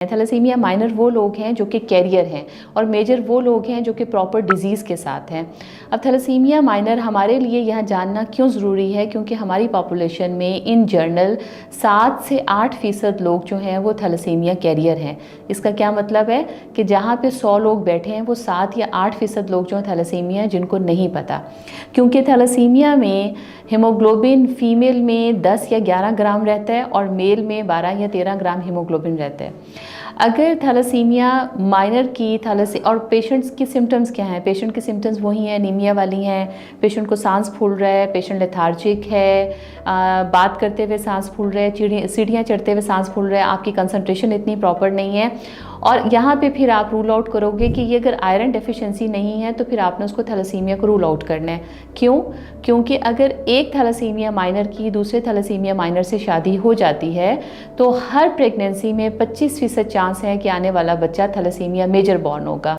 Thalassaemia minor वो लोग हैं जो कि कैरियर हैं और मेजर वो लोग हैं जो कि प्रॉपर डिजीज़ के साथ हैं। अब थैलेसीमिया माइनर हमारे लिए यहाँ जानना क्यों ज़रूरी है, क्योंकि हमारी पॉपुलेशन में इन जनरल 7 से 8% लोग जो हैं वो थैलेसीमिया कैरियर हैं। इसका क्या मतलब है कि जहाँ पे 100 लोग बैठे हैं वो 7 या 8% लोग जो हैं थैलेसीमिया जिनको नहीं पता, क्योंकि थैलेसीमिया में हीमोग्लोबिन फीमेल में 10 या 11 ग्राम रहता है और मेल में 12 या 13 ग्राम हीमोग्लोबिन रहता है। अगर थैलेसीमिया माइनर की और पेशेंट्स की सिम्टम्स क्या हैं? पेशेंट की सिम्टम्स वही हैं, एनीमिया वाली हैं, पेशेंट को सांस फूल रहा है, पेशेंट लेथार्जिक है, बात करते हुए सांस फूल रहा है, सीढ़ियाँ चढ़ते हुए सांस फूल रहा है, आपकी कंसंट्रेशन इतनी प्रॉपर नहीं है। और यहाँ पे फिर आप रूल आउट करोगे कि ये अगर आयरन डेफिशिएंसी नहीं है तो फिर आपने उसको थैलेसीमिया को रूल आउट करना है। क्यों? क्योंकि अगर एक थैलेसीमिया माइनर की दूसरे थैलेसीमिया माइनर से शादी हो जाती है तो हर प्रेगनेंसी में 25% चांस है कि आने वाला बच्चा थैलेसीमिया मेजर बॉर्न होगा।